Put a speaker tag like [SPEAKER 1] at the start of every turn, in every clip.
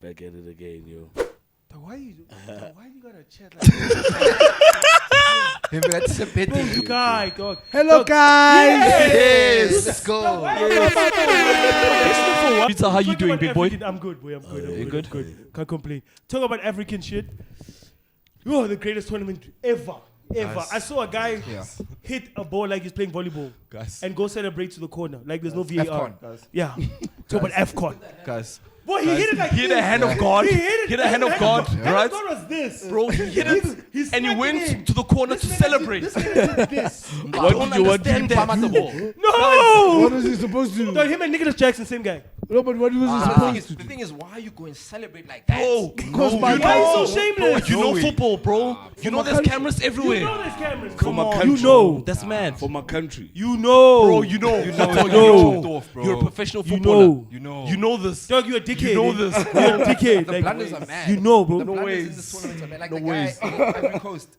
[SPEAKER 1] back at it again, yo.
[SPEAKER 2] Why you gotta chat like that?
[SPEAKER 3] That's a bit.
[SPEAKER 2] Guy, dog.
[SPEAKER 4] Hello, guys.
[SPEAKER 3] Yes, let's go.
[SPEAKER 5] Pizza, how you doing, big boy?
[SPEAKER 2] I'm good, boy. I'm good.
[SPEAKER 5] You good?
[SPEAKER 2] Can't complain. Talk about African shit. Oh, the greatest tournament ever.
[SPEAKER 3] Guys.
[SPEAKER 2] I saw a guy hit a ball like he's playing volleyball
[SPEAKER 3] Guys.
[SPEAKER 2] and go celebrate to the corner like there's no VAR.
[SPEAKER 3] Afcon.
[SPEAKER 2] Yeah. Talk about Afcon.
[SPEAKER 3] Guys.
[SPEAKER 2] Boy, he hit it like
[SPEAKER 5] Hit
[SPEAKER 2] this.
[SPEAKER 5] a hand of God.
[SPEAKER 2] He hit
[SPEAKER 5] Hit a hand of God, right?
[SPEAKER 2] God was this.
[SPEAKER 5] Bro, he hit it
[SPEAKER 2] He's
[SPEAKER 5] and he
[SPEAKER 2] smacking
[SPEAKER 5] went
[SPEAKER 2] in.
[SPEAKER 5] to the corner to
[SPEAKER 2] This nigga
[SPEAKER 5] celebrate.
[SPEAKER 2] This nigga did this.
[SPEAKER 5] What did you want him at the ball?
[SPEAKER 2] No!
[SPEAKER 4] What was he supposed to do?
[SPEAKER 2] So him and Nicholas Jackson, same guy.
[SPEAKER 4] No, but what was he supposed to
[SPEAKER 3] The
[SPEAKER 4] do?
[SPEAKER 3] thing is, why are you going to celebrate like that?
[SPEAKER 5] Bro,
[SPEAKER 4] Because
[SPEAKER 5] no,
[SPEAKER 4] my
[SPEAKER 5] you
[SPEAKER 2] Why
[SPEAKER 5] know,
[SPEAKER 2] are you so shameless?
[SPEAKER 5] you know football, bro. You know there's cameras
[SPEAKER 2] You
[SPEAKER 5] everywhere.
[SPEAKER 2] know there's cameras.
[SPEAKER 1] For my
[SPEAKER 2] on.
[SPEAKER 1] country.
[SPEAKER 2] You know.
[SPEAKER 5] That's mad.
[SPEAKER 1] For my country.
[SPEAKER 2] You know.
[SPEAKER 5] Bro, you know.
[SPEAKER 3] You know,
[SPEAKER 5] That's
[SPEAKER 3] you
[SPEAKER 5] all
[SPEAKER 3] know.
[SPEAKER 5] know.
[SPEAKER 3] Off, bro.
[SPEAKER 5] You're a professional
[SPEAKER 2] You
[SPEAKER 5] footballer.
[SPEAKER 2] know.
[SPEAKER 3] You know.
[SPEAKER 5] You know this.
[SPEAKER 2] Dog, you're a dickhead.
[SPEAKER 5] You know
[SPEAKER 2] eh?
[SPEAKER 5] this.
[SPEAKER 2] You're a dickhead.
[SPEAKER 3] The
[SPEAKER 2] like,
[SPEAKER 3] blunders are mad.
[SPEAKER 2] you know, bro.
[SPEAKER 3] The
[SPEAKER 5] No
[SPEAKER 3] blunders
[SPEAKER 5] ways.
[SPEAKER 3] in this tournament are mad. Like
[SPEAKER 5] No
[SPEAKER 3] the
[SPEAKER 5] ways.
[SPEAKER 3] guy in Ivory Coast.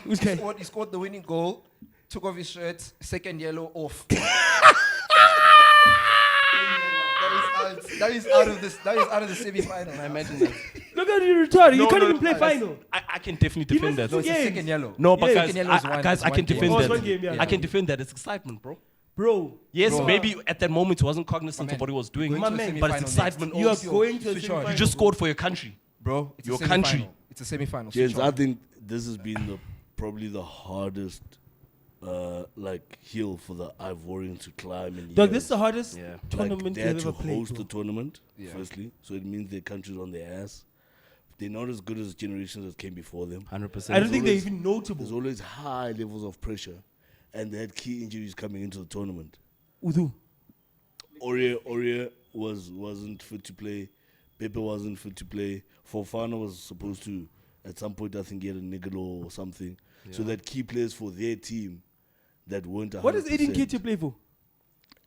[SPEAKER 2] Which guy?
[SPEAKER 3] He scored the winning goal, took off his shirt, second yellow off. That is out of this. That is out of the semi-final.
[SPEAKER 5] I imagine that.
[SPEAKER 2] Look at you retarded. You can't even play final.
[SPEAKER 5] I can definitely defend that.
[SPEAKER 3] No, it's a
[SPEAKER 2] Games.
[SPEAKER 3] second yellow.
[SPEAKER 5] No, but
[SPEAKER 2] Yeah,
[SPEAKER 5] guys,
[SPEAKER 3] second yellow is one-
[SPEAKER 5] guys,
[SPEAKER 3] it's
[SPEAKER 5] I
[SPEAKER 3] one
[SPEAKER 5] can
[SPEAKER 3] game.
[SPEAKER 5] defend
[SPEAKER 2] Oh, it's
[SPEAKER 5] that.
[SPEAKER 2] one game, yeah.
[SPEAKER 5] I can defend that. It's excitement, bro.
[SPEAKER 2] Bro,
[SPEAKER 5] Yes,
[SPEAKER 3] Bro.
[SPEAKER 5] maybe at that moment he wasn't cognizant
[SPEAKER 3] Man,
[SPEAKER 5] of what he was doing,
[SPEAKER 3] going
[SPEAKER 2] My
[SPEAKER 3] to a
[SPEAKER 2] man.
[SPEAKER 3] semi-final
[SPEAKER 5] but it's
[SPEAKER 3] next.
[SPEAKER 5] excitement.
[SPEAKER 2] you are
[SPEAKER 5] also.
[SPEAKER 2] going to a
[SPEAKER 3] Switch on.
[SPEAKER 2] semi-final.
[SPEAKER 5] You just scored for your country.
[SPEAKER 3] Bro, it's
[SPEAKER 5] Your
[SPEAKER 3] a semi-final.
[SPEAKER 5] country.
[SPEAKER 3] It's a semi-final.
[SPEAKER 1] James,
[SPEAKER 3] Switch
[SPEAKER 1] I
[SPEAKER 3] on.
[SPEAKER 1] think this has been probably the hardest hill for the Ivorians to climb in
[SPEAKER 2] Dog,
[SPEAKER 1] years.
[SPEAKER 2] this is the hardest
[SPEAKER 5] Yeah.
[SPEAKER 2] tournament
[SPEAKER 1] they
[SPEAKER 2] you've
[SPEAKER 1] had to
[SPEAKER 2] ever played.
[SPEAKER 1] host
[SPEAKER 2] bro.
[SPEAKER 1] the tournament,
[SPEAKER 3] Yeah.
[SPEAKER 1] firstly, so it means their country's on their ass. They're not as good as generations that came before them.
[SPEAKER 5] 100%.
[SPEAKER 2] I don't think they're
[SPEAKER 1] always-
[SPEAKER 2] even notable.
[SPEAKER 1] There's always high levels of pressure, and they had key injuries coming into the tournament.
[SPEAKER 2] Udu.
[SPEAKER 1] Oria wasn't fit to play. Pepe wasn't fit to play. Fofana was supposed to, at some point, I think, get a Nigolo or something. So that key players for their team that weren't 100%.
[SPEAKER 2] What does Aiden Ketia play for?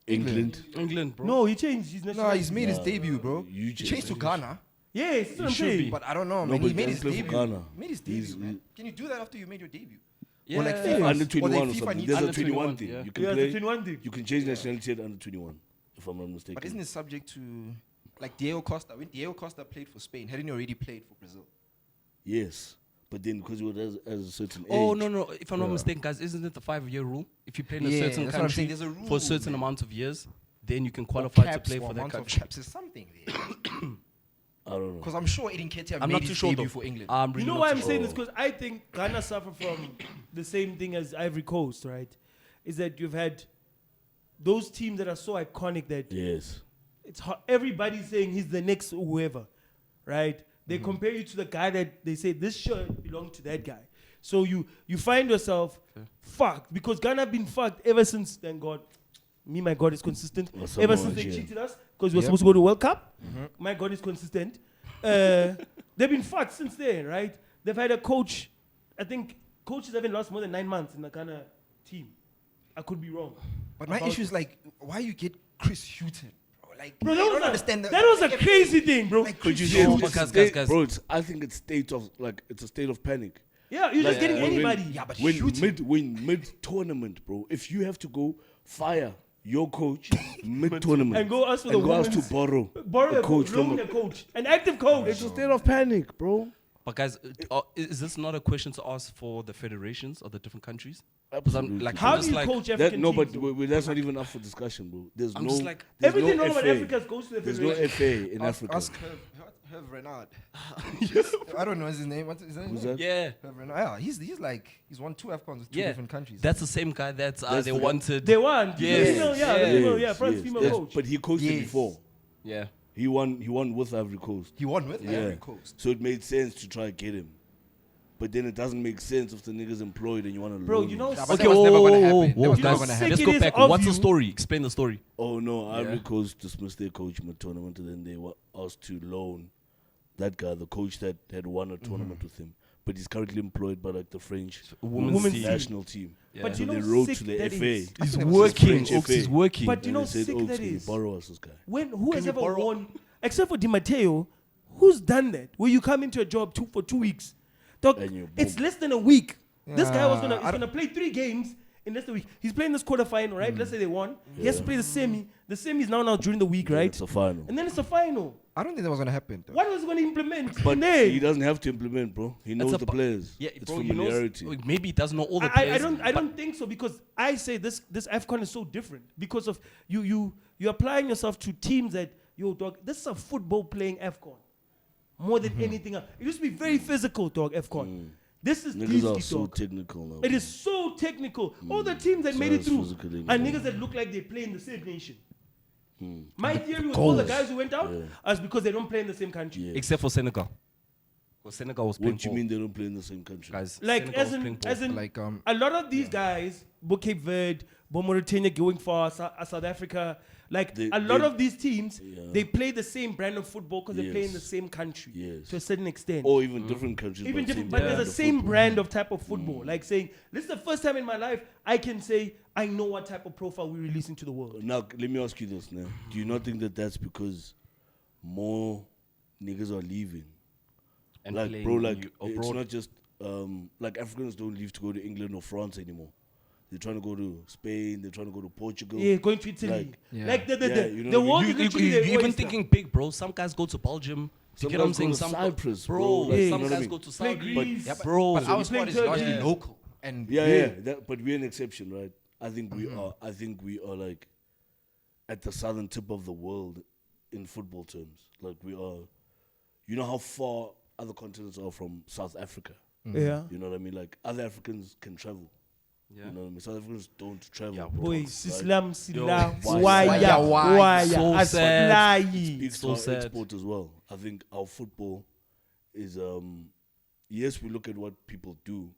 [SPEAKER 1] England.
[SPEAKER 5] England, bro.
[SPEAKER 2] No, he changed. He's
[SPEAKER 3] No, he's made his debut, bro.
[SPEAKER 1] You
[SPEAKER 3] He changed to Ghana.
[SPEAKER 2] Yes, that's what I'm
[SPEAKER 5] should
[SPEAKER 2] saying.
[SPEAKER 5] be.
[SPEAKER 3] But I don't know,
[SPEAKER 1] No,
[SPEAKER 3] man.
[SPEAKER 1] but
[SPEAKER 3] He made
[SPEAKER 1] he
[SPEAKER 3] his
[SPEAKER 1] doesn't play for
[SPEAKER 3] debut.
[SPEAKER 1] Ghana.
[SPEAKER 3] Made his
[SPEAKER 1] He's-
[SPEAKER 3] debut, man. Can you do that after you made your debut?
[SPEAKER 5] Yeah.
[SPEAKER 3] Or like
[SPEAKER 1] Yeah,
[SPEAKER 3] FIFA.
[SPEAKER 1] under
[SPEAKER 3] Or
[SPEAKER 1] 21
[SPEAKER 3] like
[SPEAKER 1] or
[SPEAKER 3] FIFA
[SPEAKER 1] something.
[SPEAKER 3] needs
[SPEAKER 1] There's a
[SPEAKER 5] under
[SPEAKER 1] 21
[SPEAKER 5] 21,
[SPEAKER 1] thing.
[SPEAKER 5] yeah.
[SPEAKER 1] You can
[SPEAKER 2] Yeah,
[SPEAKER 1] play.
[SPEAKER 2] the 21 thing.
[SPEAKER 1] You can change nationality at under 21, if I'm not mistaken.
[SPEAKER 3] But isn't it subject to, like Diego Costa? When Diego Costa played for Spain, hadn't he already played for Brazil?
[SPEAKER 1] Yes, but then because he was at a certain age.
[SPEAKER 5] Oh, no. If I'm not mistaken, guys, isn't it the 5-year rule? If you play in a
[SPEAKER 3] Yeah,
[SPEAKER 5] certain
[SPEAKER 3] that's what I'm
[SPEAKER 5] country
[SPEAKER 3] saying. There's a rule,
[SPEAKER 5] for a certain
[SPEAKER 3] man.
[SPEAKER 5] amount of years, then you can
[SPEAKER 3] Or
[SPEAKER 5] qualify to
[SPEAKER 3] caps
[SPEAKER 5] play
[SPEAKER 3] or
[SPEAKER 5] for that
[SPEAKER 3] amount of
[SPEAKER 5] country.
[SPEAKER 3] caps. There's something there.
[SPEAKER 1] I don't know.
[SPEAKER 3] Because I'm sure Aiden Ketia
[SPEAKER 5] I'm
[SPEAKER 3] made
[SPEAKER 5] not
[SPEAKER 3] his
[SPEAKER 5] too sure,
[SPEAKER 3] debut
[SPEAKER 5] though.
[SPEAKER 3] for England.
[SPEAKER 5] I'm
[SPEAKER 2] You
[SPEAKER 5] really
[SPEAKER 2] know
[SPEAKER 5] not
[SPEAKER 2] why
[SPEAKER 5] too
[SPEAKER 2] I'm
[SPEAKER 5] sure.
[SPEAKER 2] saying this? Because I think Ghana suffer from the same thing as Ivory Coast, right? Is that you've had those teams that are so iconic that
[SPEAKER 1] Yes.
[SPEAKER 2] it's hard. Everybody's saying he's the next whoever, right? They
[SPEAKER 5] Mm-hmm.
[SPEAKER 2] compare you to the guy that they say this shirt belonged to that guy. So you find yourself fucked because Ghana have been fucked ever since. Thank God, my God is consistent.
[SPEAKER 1] That's
[SPEAKER 2] Ever
[SPEAKER 1] so
[SPEAKER 2] since
[SPEAKER 1] much,
[SPEAKER 2] they
[SPEAKER 1] yeah.
[SPEAKER 2] cheated us because we were
[SPEAKER 3] Yep.
[SPEAKER 2] supposed to go to World Cup. My God is consistent. They've been fucked since then, right? They've had a coach. I think coaches haven't lost more than 9 months in the Ghana team. I could be wrong.
[SPEAKER 3] But my
[SPEAKER 2] About-
[SPEAKER 3] issue is like, why you get Chris Hughton? Like,
[SPEAKER 2] Bro,
[SPEAKER 3] I
[SPEAKER 2] that
[SPEAKER 3] don't
[SPEAKER 2] was,
[SPEAKER 3] understand
[SPEAKER 2] that was a crazy thing, bro.
[SPEAKER 3] Like,
[SPEAKER 1] But you
[SPEAKER 3] Chris
[SPEAKER 1] see,
[SPEAKER 5] No,
[SPEAKER 1] it's
[SPEAKER 5] but
[SPEAKER 1] a
[SPEAKER 5] guys,
[SPEAKER 1] state-
[SPEAKER 5] guys.
[SPEAKER 1] bro, I think it's it's a state of panic.
[SPEAKER 2] Yeah, you're just getting
[SPEAKER 1] when-
[SPEAKER 2] anybody.
[SPEAKER 3] Yeah, but
[SPEAKER 1] When
[SPEAKER 3] Hughton.
[SPEAKER 1] mid tournament, bro, if you have to go fire your coach mid tournament
[SPEAKER 2] And go ask for the
[SPEAKER 1] and go ask to
[SPEAKER 2] women's-
[SPEAKER 1] borrow
[SPEAKER 2] a
[SPEAKER 1] a coach from
[SPEAKER 2] loan a coach, an active coach.
[SPEAKER 1] it's a state of panic, bro.
[SPEAKER 5] But guys, is this not a question to ask for the federations of the different countries? 'Cause I'm
[SPEAKER 1] Absolutely.
[SPEAKER 5] like,
[SPEAKER 2] How
[SPEAKER 5] I'm
[SPEAKER 2] do
[SPEAKER 5] just
[SPEAKER 2] you
[SPEAKER 5] like,
[SPEAKER 2] coach
[SPEAKER 1] That,
[SPEAKER 2] African
[SPEAKER 1] no,
[SPEAKER 2] teams?
[SPEAKER 1] but
[SPEAKER 2] though?
[SPEAKER 1] that's not even up for discussion, bro. There's
[SPEAKER 5] I'm
[SPEAKER 1] no,
[SPEAKER 5] just like-
[SPEAKER 1] there's
[SPEAKER 2] Everything
[SPEAKER 1] no
[SPEAKER 2] wrong about
[SPEAKER 1] FA.
[SPEAKER 2] Africa goes to the
[SPEAKER 1] There's no
[SPEAKER 2] federation.
[SPEAKER 1] FA in
[SPEAKER 3] Ask,
[SPEAKER 1] Africa.
[SPEAKER 3] ask Herve Renard. I don't know his name. What's his name?
[SPEAKER 1] Who's that?
[SPEAKER 5] yeah,
[SPEAKER 3] Herve Renard. Yeah, he's won 2 Afcons with 2
[SPEAKER 5] yeah.
[SPEAKER 3] different countries.
[SPEAKER 5] That's the same guy that
[SPEAKER 1] That's
[SPEAKER 5] they
[SPEAKER 1] the guy-
[SPEAKER 5] wanted.
[SPEAKER 2] They won.
[SPEAKER 5] Yes.
[SPEAKER 2] Female, yeah,
[SPEAKER 5] Yes.
[SPEAKER 2] female, yeah, France
[SPEAKER 1] yes.
[SPEAKER 2] female
[SPEAKER 1] That's-
[SPEAKER 2] coach.
[SPEAKER 1] But he coached it
[SPEAKER 3] Yes.
[SPEAKER 1] before.
[SPEAKER 5] Yeah.
[SPEAKER 1] He won with Ivory Coast.
[SPEAKER 3] he won with
[SPEAKER 1] Yeah.
[SPEAKER 3] Ivory Coast.
[SPEAKER 1] So it made sense to try to get him. But then it doesn't make sense if the nigga's employed and you want to
[SPEAKER 2] Bro,
[SPEAKER 1] loan
[SPEAKER 2] you know,
[SPEAKER 1] him.
[SPEAKER 3] Yeah, but
[SPEAKER 5] Okay,
[SPEAKER 3] that was never gonna
[SPEAKER 5] whoa,
[SPEAKER 3] happen.
[SPEAKER 5] whoa,
[SPEAKER 3] That
[SPEAKER 5] whoa,
[SPEAKER 3] was
[SPEAKER 2] You know
[SPEAKER 3] never
[SPEAKER 2] how
[SPEAKER 3] gonna
[SPEAKER 2] sick
[SPEAKER 3] happen.
[SPEAKER 5] Let's
[SPEAKER 2] it
[SPEAKER 5] go
[SPEAKER 2] is
[SPEAKER 5] back.
[SPEAKER 2] of
[SPEAKER 5] What's the
[SPEAKER 2] you-
[SPEAKER 5] story? Explain the story.
[SPEAKER 1] Oh no, Ivory
[SPEAKER 5] Yeah.
[SPEAKER 1] Coast dismissed their coach mid tournament and then they were asked to loan that guy, the coach that had won a tournament with him. But he's currently employed by like the French
[SPEAKER 5] Women's
[SPEAKER 2] team.
[SPEAKER 1] national team.
[SPEAKER 2] But
[SPEAKER 1] So
[SPEAKER 2] you know
[SPEAKER 1] they
[SPEAKER 2] how
[SPEAKER 1] wrote
[SPEAKER 2] sick
[SPEAKER 1] to the
[SPEAKER 2] that
[SPEAKER 1] FA.
[SPEAKER 2] is?
[SPEAKER 5] He's
[SPEAKER 3] French
[SPEAKER 5] working.
[SPEAKER 1] FA.
[SPEAKER 5] Oaks is working.
[SPEAKER 2] But you
[SPEAKER 1] And
[SPEAKER 2] know
[SPEAKER 1] they
[SPEAKER 2] how
[SPEAKER 1] said,
[SPEAKER 2] sick
[SPEAKER 1] "Oh,
[SPEAKER 2] that
[SPEAKER 1] can you
[SPEAKER 2] is?
[SPEAKER 1] borrow us this guy?"
[SPEAKER 2] Who has
[SPEAKER 5] we
[SPEAKER 2] ever
[SPEAKER 5] borrow-
[SPEAKER 2] won, except for Di Matteo, who's done that? Where you come into a job for 2 weeks. Dog,
[SPEAKER 1] And you
[SPEAKER 2] it's
[SPEAKER 1] boom.
[SPEAKER 2] less than a week. This guy was
[SPEAKER 3] Yeah,
[SPEAKER 2] he's gonna play 3 games in less than a week. He's playing this quarterfinal, right? Let's say they won. He has to play the semi. The semi is now during the week, right?
[SPEAKER 1] It's a final.
[SPEAKER 2] And then it's a final.
[SPEAKER 3] I don't think that was gonna happen. Though.
[SPEAKER 2] What was he going to implement?
[SPEAKER 1] But
[SPEAKER 2] Nay.
[SPEAKER 1] he doesn't have to implement, bro. He knows
[SPEAKER 5] a
[SPEAKER 1] the
[SPEAKER 5] bu-
[SPEAKER 1] players.
[SPEAKER 5] Yeah,
[SPEAKER 1] It's
[SPEAKER 5] bro, he knows.
[SPEAKER 1] familiarity.
[SPEAKER 5] Maybe he doesn't know all the
[SPEAKER 2] I
[SPEAKER 5] players.
[SPEAKER 2] don't think so, because I say this Afcon is so different because of you're applying yourself to teams that dog. This is a football playing Afcon more than anything else. It used to be very physical, dog. Afcon. This is
[SPEAKER 1] Niggas are
[SPEAKER 2] deep,
[SPEAKER 1] so
[SPEAKER 2] dog.
[SPEAKER 1] technical now.
[SPEAKER 2] It is so technical. All the teams that
[SPEAKER 1] So
[SPEAKER 2] made it
[SPEAKER 1] it's
[SPEAKER 2] through
[SPEAKER 1] physical
[SPEAKER 2] are
[SPEAKER 1] anymore.
[SPEAKER 2] niggas that look like they play in the same nation. My theory with all the guys who went out is because they don't play in the same country.
[SPEAKER 1] Yeah.
[SPEAKER 5] Except for Senegal. Because Senegal was playing
[SPEAKER 1] What do you
[SPEAKER 5] ball.
[SPEAKER 1] mean they don't play in the same country?
[SPEAKER 5] Guys,
[SPEAKER 2] Like
[SPEAKER 5] Senegal was playing ball.
[SPEAKER 2] as in
[SPEAKER 3] Like,
[SPEAKER 2] a lot of these guys, Bo Cape Verde, Bo Mauritania going far, South Africa, like
[SPEAKER 1] They-
[SPEAKER 2] a lot
[SPEAKER 1] they-
[SPEAKER 2] of these teams,
[SPEAKER 1] Yeah.
[SPEAKER 2] they play the same brand of football because they play in the
[SPEAKER 1] Yes.
[SPEAKER 2] same country
[SPEAKER 1] Yes.
[SPEAKER 2] to a certain extent.
[SPEAKER 1] Or even different countries.
[SPEAKER 2] Even
[SPEAKER 1] but
[SPEAKER 2] different,
[SPEAKER 1] same
[SPEAKER 2] but
[SPEAKER 1] brand
[SPEAKER 2] there's a
[SPEAKER 1] of
[SPEAKER 2] same
[SPEAKER 1] football.
[SPEAKER 2] brand of type of football. Like saying, this is the first time in my life I can say I know what type of profile we're releasing to the world.
[SPEAKER 1] Now, let me ask you this now. Do you not think that that's because more niggas are leaving?
[SPEAKER 5] And
[SPEAKER 1] Like,
[SPEAKER 5] playing
[SPEAKER 1] bro, like, it's
[SPEAKER 5] abroad.
[SPEAKER 1] not just, like, Africans don't leave to go to England or France anymore. They're trying to go to Spain, they're trying to go to Portugal.
[SPEAKER 2] Yeah, going to Italy.
[SPEAKER 1] Like,
[SPEAKER 2] Like the
[SPEAKER 1] Yeah, you know
[SPEAKER 2] the
[SPEAKER 1] what I mean?
[SPEAKER 2] world
[SPEAKER 5] You,
[SPEAKER 2] is literally
[SPEAKER 5] you
[SPEAKER 2] their
[SPEAKER 5] even
[SPEAKER 2] oyster.
[SPEAKER 5] thinking big, bro. Some guys go to Belgium.
[SPEAKER 1] Some
[SPEAKER 5] You get what I'm
[SPEAKER 1] guys go
[SPEAKER 5] saying?
[SPEAKER 1] to
[SPEAKER 5] Some
[SPEAKER 1] Cyprus,
[SPEAKER 5] bro.
[SPEAKER 1] bro.
[SPEAKER 5] Like,
[SPEAKER 2] Yeah.
[SPEAKER 5] some
[SPEAKER 1] You know what I
[SPEAKER 5] guys
[SPEAKER 1] mean?
[SPEAKER 5] go to
[SPEAKER 2] Play
[SPEAKER 5] Saudi.
[SPEAKER 2] Greece.
[SPEAKER 3] yeah, but,
[SPEAKER 5] Bro,
[SPEAKER 3] but
[SPEAKER 5] so
[SPEAKER 3] our
[SPEAKER 2] we
[SPEAKER 3] sport is
[SPEAKER 2] playing
[SPEAKER 3] largely
[SPEAKER 2] Turkey.
[SPEAKER 3] local, and
[SPEAKER 1] Yeah. But we're an exception, right? I think we are. I think we are like at the southern tip of the world in football terms. Like we are. You know how far other continents are from South Africa.
[SPEAKER 2] Yeah.
[SPEAKER 1] You know what I mean? Like other Africans can travel.
[SPEAKER 5] Yeah.
[SPEAKER 1] You know what I mean? South Africans don't travel.
[SPEAKER 5] Yeah,
[SPEAKER 1] bro.
[SPEAKER 2] Boy,
[SPEAKER 1] Right?
[SPEAKER 2] Sislam Sila,
[SPEAKER 1] Why?
[SPEAKER 2] Waya,
[SPEAKER 5] So sad.
[SPEAKER 1] Speaks
[SPEAKER 5] So
[SPEAKER 1] to our
[SPEAKER 5] sad.
[SPEAKER 1] export as well. I think our football is yes, we look at what people do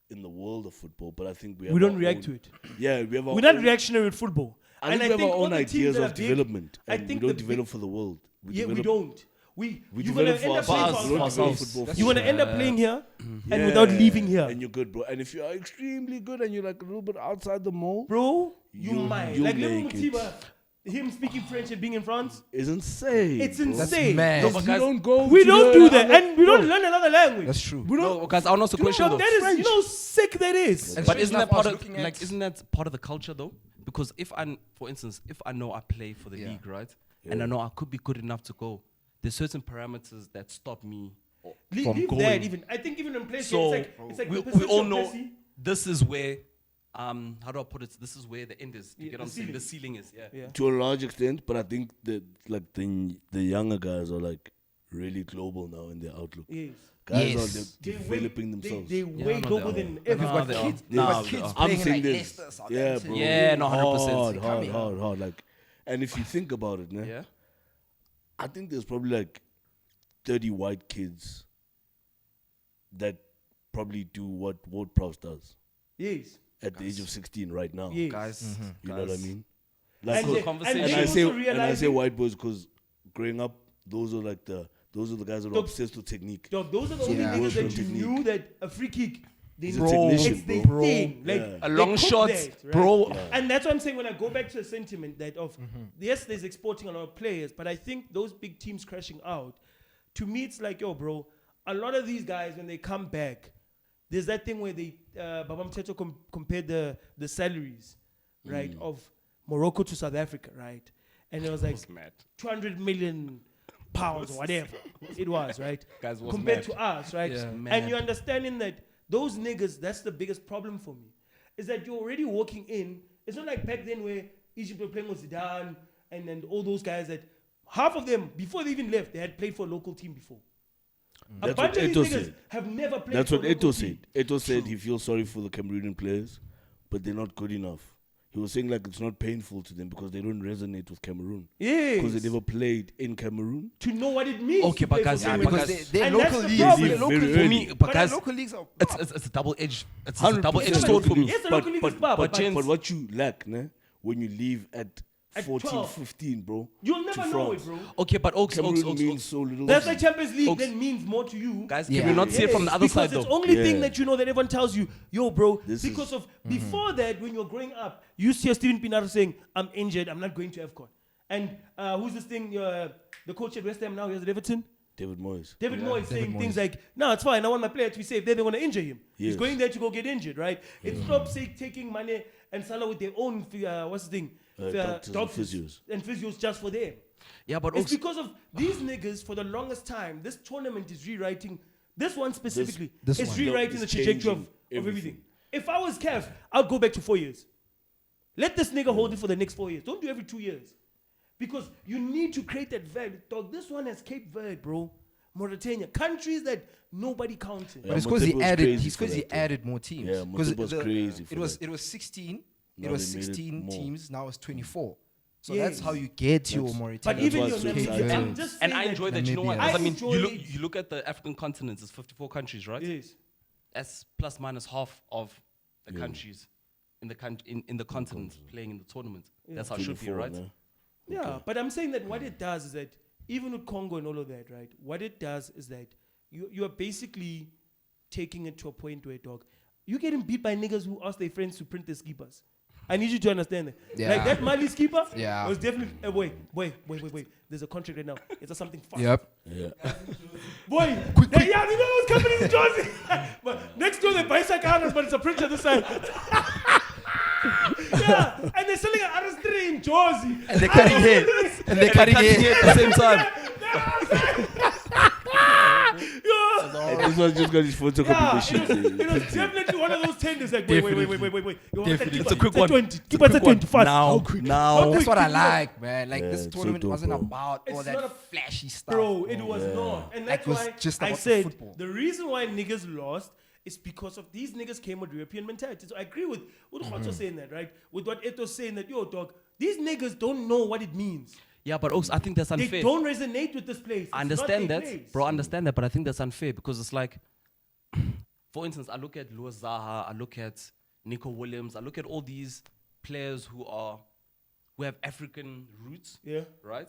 [SPEAKER 1] in the world of football, but I think we have
[SPEAKER 2] We don't
[SPEAKER 1] our
[SPEAKER 2] react
[SPEAKER 1] own-
[SPEAKER 2] to it.
[SPEAKER 1] Yeah, we have our
[SPEAKER 2] We're not
[SPEAKER 1] own-
[SPEAKER 2] reactionary with football.
[SPEAKER 1] I think
[SPEAKER 2] and
[SPEAKER 1] we have our
[SPEAKER 2] all
[SPEAKER 1] own
[SPEAKER 2] the teams
[SPEAKER 1] ideas
[SPEAKER 2] that
[SPEAKER 1] of
[SPEAKER 2] are big,
[SPEAKER 1] development.
[SPEAKER 2] I
[SPEAKER 1] And we
[SPEAKER 2] think
[SPEAKER 1] don't
[SPEAKER 2] the
[SPEAKER 1] develop
[SPEAKER 2] big-
[SPEAKER 1] for the world.
[SPEAKER 2] We
[SPEAKER 1] develop-
[SPEAKER 2] don't.
[SPEAKER 1] We
[SPEAKER 2] You're gonna
[SPEAKER 1] develop
[SPEAKER 2] end up
[SPEAKER 1] for
[SPEAKER 2] playing
[SPEAKER 1] ourselves.
[SPEAKER 2] for
[SPEAKER 1] We don't develop
[SPEAKER 5] ourselves.
[SPEAKER 1] football for
[SPEAKER 2] You're gonna
[SPEAKER 1] you.
[SPEAKER 2] end up playing here and
[SPEAKER 1] Yeah,
[SPEAKER 2] without leaving here,
[SPEAKER 1] And you're good, bro. And if you are extremely good and you're like a little bit outside the mold,
[SPEAKER 2] bro. You
[SPEAKER 1] You'll-
[SPEAKER 2] might
[SPEAKER 1] you'll
[SPEAKER 2] like Lemo
[SPEAKER 1] make it.
[SPEAKER 2] Mutiba, him speaking French and being in France.
[SPEAKER 1] it's insane.
[SPEAKER 2] It's
[SPEAKER 1] bro.
[SPEAKER 2] insane.
[SPEAKER 3] mad.
[SPEAKER 5] No,
[SPEAKER 1] Yes,
[SPEAKER 5] but
[SPEAKER 1] we
[SPEAKER 5] guys-
[SPEAKER 1] don't go.
[SPEAKER 2] We
[SPEAKER 1] to
[SPEAKER 2] don't
[SPEAKER 1] the
[SPEAKER 2] do that,
[SPEAKER 1] other-
[SPEAKER 2] and we don't learn another language.
[SPEAKER 3] that's true.
[SPEAKER 1] We don't.
[SPEAKER 5] No, guys, I'll ask a question
[SPEAKER 2] Dog,
[SPEAKER 5] though.
[SPEAKER 2] that is, you know, how sick that is.
[SPEAKER 3] And
[SPEAKER 5] But
[SPEAKER 3] strange
[SPEAKER 5] isn't that
[SPEAKER 3] enough, I
[SPEAKER 5] part
[SPEAKER 3] was
[SPEAKER 5] of
[SPEAKER 3] looking at-
[SPEAKER 5] like isn't that part of the culture though? Because if I, for instance, if I know I play for the
[SPEAKER 3] Yeah.
[SPEAKER 5] league, right, and I know I could be good enough to go, there's certain parameters that stop me from
[SPEAKER 2] Leave
[SPEAKER 5] going.
[SPEAKER 2] that even. I think even in place,
[SPEAKER 5] So
[SPEAKER 2] it's like
[SPEAKER 5] we,
[SPEAKER 2] the
[SPEAKER 5] we
[SPEAKER 2] perception
[SPEAKER 5] all
[SPEAKER 2] of
[SPEAKER 5] know
[SPEAKER 2] Messi.
[SPEAKER 5] this is where, how do I put it? This is where the end is. You
[SPEAKER 2] Yeah,
[SPEAKER 5] get
[SPEAKER 2] the
[SPEAKER 5] what I'm saying?
[SPEAKER 2] ceiling.
[SPEAKER 5] The ceiling is, yeah.
[SPEAKER 2] Yeah.
[SPEAKER 1] To a large extent, but I think that like the younger guys are like really global now in their outlook.
[SPEAKER 2] Yes.
[SPEAKER 1] Guys
[SPEAKER 3] Yes.
[SPEAKER 1] are developing themselves.
[SPEAKER 2] They way
[SPEAKER 5] no,
[SPEAKER 2] global
[SPEAKER 5] they
[SPEAKER 2] than
[SPEAKER 5] are.
[SPEAKER 2] ever.
[SPEAKER 5] No,
[SPEAKER 3] But
[SPEAKER 5] they are.
[SPEAKER 3] kids,
[SPEAKER 5] Nah,
[SPEAKER 3] but
[SPEAKER 5] they
[SPEAKER 3] kids
[SPEAKER 5] are.
[SPEAKER 1] I'm
[SPEAKER 3] playing in
[SPEAKER 1] saying
[SPEAKER 3] like
[SPEAKER 1] this.
[SPEAKER 3] Leicester,
[SPEAKER 1] Yeah,
[SPEAKER 3] Southampton.
[SPEAKER 1] bro.
[SPEAKER 5] Yeah, no, 100%.
[SPEAKER 1] Hard. Like, and if you think about it, né,
[SPEAKER 5] Yeah.
[SPEAKER 1] I think there's probably like 30 white kids that probably do what Ward Prowse does
[SPEAKER 2] Yes.
[SPEAKER 1] at the age of 16 right now.
[SPEAKER 2] Yes.
[SPEAKER 5] Guys,
[SPEAKER 1] You know what I
[SPEAKER 5] guys.
[SPEAKER 1] mean?
[SPEAKER 2] And
[SPEAKER 1] Like,
[SPEAKER 2] they-
[SPEAKER 5] conversation.
[SPEAKER 2] and
[SPEAKER 1] and
[SPEAKER 2] they
[SPEAKER 1] I say
[SPEAKER 2] also
[SPEAKER 1] and I say
[SPEAKER 2] realizing-
[SPEAKER 1] white boys because growing up, those are the guys that are
[SPEAKER 2] Dog-
[SPEAKER 1] obsessed with technique.
[SPEAKER 2] Dog, those are the only
[SPEAKER 3] Yeah.
[SPEAKER 2] niggas that
[SPEAKER 1] Work
[SPEAKER 2] you
[SPEAKER 1] technique.
[SPEAKER 2] knew that a free kick. They
[SPEAKER 1] He's a
[SPEAKER 2] know
[SPEAKER 1] technician,
[SPEAKER 2] it's their
[SPEAKER 1] bro.
[SPEAKER 2] thing. Like
[SPEAKER 1] Yeah.
[SPEAKER 5] A
[SPEAKER 2] they
[SPEAKER 5] long
[SPEAKER 2] cook
[SPEAKER 5] shot,
[SPEAKER 2] that, right?
[SPEAKER 5] bro.
[SPEAKER 1] Yeah.
[SPEAKER 2] And that's what I'm saying when I go back to the sentiment that of yes, there's exporting a lot of players, but I think those big teams crashing out, to me it's like, yo, bro, a lot of these guys when they come back, there's that thing where they Baba Mteto compared the salaries, right, of Morocco to South Africa, right? And it was like
[SPEAKER 5] Was mad.
[SPEAKER 2] 200 million pounds or whatever it was, right?
[SPEAKER 5] Guys, was
[SPEAKER 2] Compared
[SPEAKER 5] mad.
[SPEAKER 2] to us, right?
[SPEAKER 5] Yeah.
[SPEAKER 2] And
[SPEAKER 5] Mad.
[SPEAKER 2] you're understanding that those niggas, that's the biggest problem for me, is that you're already walking in. It's not like back then where Egypt were playing with Zidane and then all those guys that half of them, before they even left, they had played for a local team before. A
[SPEAKER 1] That's
[SPEAKER 2] bunch
[SPEAKER 1] what
[SPEAKER 2] of
[SPEAKER 1] Eto'o
[SPEAKER 2] these niggas
[SPEAKER 1] said.
[SPEAKER 2] have never played
[SPEAKER 1] That's
[SPEAKER 2] for
[SPEAKER 1] what
[SPEAKER 2] a local
[SPEAKER 1] Eto'o
[SPEAKER 2] team.
[SPEAKER 1] said. Eto'o said he feels sorry for the Cameroonian players, but they're not good enough. He was saying like it's not painful to them because they don't resonate with Cameroon.
[SPEAKER 2] Yes.
[SPEAKER 1] Because they never played in Cameroon.
[SPEAKER 2] To know what it means.
[SPEAKER 5] Okay,
[SPEAKER 2] to
[SPEAKER 5] but
[SPEAKER 2] play
[SPEAKER 5] guys,
[SPEAKER 2] for
[SPEAKER 5] yeah,
[SPEAKER 2] Cameroon.
[SPEAKER 3] because
[SPEAKER 5] because
[SPEAKER 3] they're
[SPEAKER 2] and
[SPEAKER 3] local
[SPEAKER 2] that's the
[SPEAKER 3] leagues.
[SPEAKER 2] problem.
[SPEAKER 3] They're local
[SPEAKER 1] Very
[SPEAKER 3] leagues.
[SPEAKER 5] For me,
[SPEAKER 1] early.
[SPEAKER 5] but
[SPEAKER 3] But
[SPEAKER 5] guys,
[SPEAKER 3] local leagues are
[SPEAKER 5] it's a double edge. It's a
[SPEAKER 1] 100%
[SPEAKER 5] double-edged
[SPEAKER 2] Yeah,
[SPEAKER 5] sword
[SPEAKER 2] but
[SPEAKER 5] for me.
[SPEAKER 2] yes, the local league is bad,
[SPEAKER 1] but,
[SPEAKER 2] but
[SPEAKER 1] but what you lack, né, when you leave at
[SPEAKER 2] At
[SPEAKER 1] 14,
[SPEAKER 2] 12.
[SPEAKER 1] 15, bro.
[SPEAKER 2] You'll
[SPEAKER 1] to
[SPEAKER 2] never know it,
[SPEAKER 1] France.
[SPEAKER 2] bro.
[SPEAKER 5] Okay, but Oaks,
[SPEAKER 1] Cameroon means so little.
[SPEAKER 2] That's
[SPEAKER 1] to
[SPEAKER 2] why
[SPEAKER 1] you.
[SPEAKER 2] Champions League
[SPEAKER 5] Oaks.
[SPEAKER 2] then means more to you.
[SPEAKER 5] guys,
[SPEAKER 3] Yeah.
[SPEAKER 5] can we not see it from the other
[SPEAKER 2] because
[SPEAKER 5] side
[SPEAKER 2] it's
[SPEAKER 5] though?
[SPEAKER 2] only thing
[SPEAKER 1] Yeah.
[SPEAKER 2] that you know that everyone tells you, yo, bro,
[SPEAKER 1] This
[SPEAKER 2] because
[SPEAKER 1] is-
[SPEAKER 2] of before that, when you're growing up, you used to hear Steven Pinato saying, I'm injured, I'm not going to Afcon. And who's this thing, the coach at West Ham now, he has at Everton?
[SPEAKER 1] David Moyes.
[SPEAKER 2] David Moyes saying
[SPEAKER 3] Moyes.
[SPEAKER 2] things like, "No, it's fine. I want my player to be safe." Then they want to injure him. He's
[SPEAKER 1] Yes.
[SPEAKER 2] going there to go get injured, right? It's stop taking money and Salah with their own what's the thing?
[SPEAKER 1] Doctors and physios.
[SPEAKER 2] and physios just for them.
[SPEAKER 5] Yeah, but
[SPEAKER 2] It's
[SPEAKER 5] also,
[SPEAKER 2] because of these niggas for the longest time. This tournament is rewriting. This one specifically
[SPEAKER 3] This
[SPEAKER 2] is
[SPEAKER 3] one.
[SPEAKER 2] rewriting
[SPEAKER 1] No,
[SPEAKER 2] the
[SPEAKER 1] it's
[SPEAKER 2] trajectory of
[SPEAKER 1] changing
[SPEAKER 2] everything.
[SPEAKER 1] everything.
[SPEAKER 2] If I was Kev, I'd go back to 4 years. Let this nigga hold it for the next 4 years. Don't do every 2 years. Because you need to create that value. Dog, this one has Cape Verde, bro. Mauritania. Countries that nobody counted.
[SPEAKER 3] But it's
[SPEAKER 1] Yeah,
[SPEAKER 3] because he
[SPEAKER 1] Motsepe was
[SPEAKER 3] added.
[SPEAKER 1] crazy
[SPEAKER 3] He's
[SPEAKER 1] for
[SPEAKER 3] because he
[SPEAKER 1] that, though.
[SPEAKER 3] added more teams.
[SPEAKER 1] Yeah,
[SPEAKER 3] 'Cause
[SPEAKER 1] Motsepe was crazy for that.
[SPEAKER 3] It was 16.
[SPEAKER 1] Now
[SPEAKER 3] It was
[SPEAKER 1] they made it
[SPEAKER 3] 16
[SPEAKER 1] more.
[SPEAKER 3] teams. Now it's 24. So
[SPEAKER 2] Yes.
[SPEAKER 3] that's how you get your
[SPEAKER 1] That's-
[SPEAKER 3] Mauritania.
[SPEAKER 2] But even
[SPEAKER 1] why
[SPEAKER 2] your
[SPEAKER 1] it's so
[SPEAKER 2] Namibia,
[SPEAKER 1] exciting.
[SPEAKER 2] I'm just
[SPEAKER 5] and
[SPEAKER 2] saying
[SPEAKER 5] I enjoy that. You know what?
[SPEAKER 3] Namibia.
[SPEAKER 5] 'Cause I mean,
[SPEAKER 2] enjoy
[SPEAKER 5] you look,
[SPEAKER 2] it.
[SPEAKER 5] you look at the African continent. It's 54 countries, right?
[SPEAKER 2] Yes.
[SPEAKER 5] That's plus minus half of the countries in the in the continent playing in the tournament. That's how it should be,
[SPEAKER 1] 24,
[SPEAKER 5] right?
[SPEAKER 1] no?
[SPEAKER 2] Yeah, but I'm saying that what it does is that even with Congo and all of that, right? What it does is that you are basically taking it to a point where, dog, you're getting beat by niggas who ask their friends to print their skippers. I need you to understand that.
[SPEAKER 3] Yeah.
[SPEAKER 2] Like that Mali skipper
[SPEAKER 3] Yeah.
[SPEAKER 2] was definitely. Wait. There's a contract right now. It's a something fast.
[SPEAKER 3] Yep.
[SPEAKER 1] Yeah.
[SPEAKER 2] Boy, yeah, you know those companies in Jersey. But next door they buy Sakanas, but it's a printer this side. Yeah, and they're selling an RS3 in Jersey.
[SPEAKER 3] And they're cutting hair. And they're cutting hair.
[SPEAKER 5] at the same time.
[SPEAKER 2] Yeah.
[SPEAKER 1] And this one just got his photocopy
[SPEAKER 2] Yeah,
[SPEAKER 1] machine.
[SPEAKER 2] it was definitely one of those tenders like, wait. You want that
[SPEAKER 3] Definitely.
[SPEAKER 2] keep
[SPEAKER 3] It's a
[SPEAKER 2] it-
[SPEAKER 5] quick
[SPEAKER 2] it's a
[SPEAKER 5] one.
[SPEAKER 2] 20. Keep it at 20 fast.
[SPEAKER 5] Now,
[SPEAKER 2] How
[SPEAKER 5] now.
[SPEAKER 3] That's what I
[SPEAKER 2] quick,
[SPEAKER 3] like, man. Like
[SPEAKER 1] Yeah,
[SPEAKER 3] this
[SPEAKER 1] it's so
[SPEAKER 3] tournament
[SPEAKER 1] dope,
[SPEAKER 3] wasn't
[SPEAKER 1] bro.
[SPEAKER 3] about all
[SPEAKER 2] It's
[SPEAKER 3] that
[SPEAKER 2] not a-
[SPEAKER 3] flashy stuff.
[SPEAKER 2] Bro, it was not. And that's
[SPEAKER 3] was
[SPEAKER 2] why
[SPEAKER 3] just
[SPEAKER 2] I
[SPEAKER 3] about the
[SPEAKER 2] said
[SPEAKER 3] football.
[SPEAKER 2] the reason why niggas lost is because of these niggas came with European mentality. So I agree with Khotso saying that, right? With what Eto's saying that, yo, dog, these niggas don't know what it means.
[SPEAKER 5] Yeah, but also I think that's
[SPEAKER 2] They
[SPEAKER 5] unfair.
[SPEAKER 2] don't resonate with this place.
[SPEAKER 5] I
[SPEAKER 2] It's not
[SPEAKER 5] understand
[SPEAKER 2] their
[SPEAKER 5] that,
[SPEAKER 2] place.
[SPEAKER 5] bro. I understand that, but I think that's unfair because it's like, for instance, I look at Louis Zaha, I look at Nico Williams, I look at all these players who have African roots,
[SPEAKER 2] Yeah.
[SPEAKER 5] right?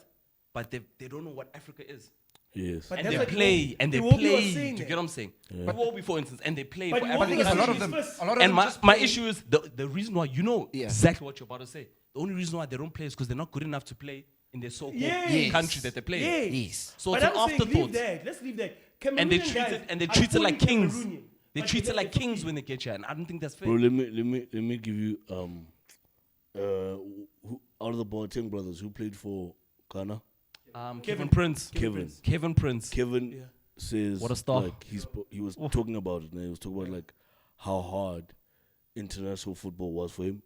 [SPEAKER 5] But they don't know what Africa is.
[SPEAKER 1] Yes.
[SPEAKER 2] But
[SPEAKER 5] And
[SPEAKER 2] that's
[SPEAKER 5] they
[SPEAKER 2] like
[SPEAKER 5] play, and they
[SPEAKER 2] Iwobi was
[SPEAKER 5] play.
[SPEAKER 2] saying
[SPEAKER 5] Do you
[SPEAKER 2] that.
[SPEAKER 5] get what I'm saying?
[SPEAKER 1] Yeah.
[SPEAKER 5] But Iwobi, for instance, and they play
[SPEAKER 2] But
[SPEAKER 5] for
[SPEAKER 2] Iwobi
[SPEAKER 3] I think
[SPEAKER 5] African
[SPEAKER 3] it's a lot of
[SPEAKER 2] He's
[SPEAKER 3] them.
[SPEAKER 2] first.
[SPEAKER 3] A lot of
[SPEAKER 5] And
[SPEAKER 3] them
[SPEAKER 5] my
[SPEAKER 3] just
[SPEAKER 5] my
[SPEAKER 3] play-
[SPEAKER 5] issue is the reason why you know
[SPEAKER 3] Yeah.
[SPEAKER 5] exactly what you're about to say. The only reason why they don't play is because they're not good enough to play in their so-called
[SPEAKER 2] Yes.
[SPEAKER 5] country that they play. in.
[SPEAKER 2] Yes.
[SPEAKER 3] Yes.
[SPEAKER 5] So
[SPEAKER 2] But
[SPEAKER 5] it's an
[SPEAKER 2] I'm saying, leave
[SPEAKER 5] afterthought.
[SPEAKER 2] that. Let's leave that.
[SPEAKER 5] And they
[SPEAKER 2] Cameroonian
[SPEAKER 5] treat
[SPEAKER 2] guys
[SPEAKER 5] it and they
[SPEAKER 2] are
[SPEAKER 5] treat it like
[SPEAKER 2] fully
[SPEAKER 5] kings.
[SPEAKER 2] Cameroonian.
[SPEAKER 5] They
[SPEAKER 2] But
[SPEAKER 5] treat it like
[SPEAKER 2] they're
[SPEAKER 5] kings
[SPEAKER 2] fully-
[SPEAKER 5] when they get here, and I don't think that's fair.
[SPEAKER 1] Bro, let me give you who, out of the Boateng brothers who played for Ghana.
[SPEAKER 5] Kevin Prince.
[SPEAKER 1] Kevin.
[SPEAKER 5] Kevin Prince.
[SPEAKER 1] Kevin
[SPEAKER 2] Yeah.
[SPEAKER 1] says
[SPEAKER 5] What a star.
[SPEAKER 1] like he was talking about it and he was talking about like how hard international football was for him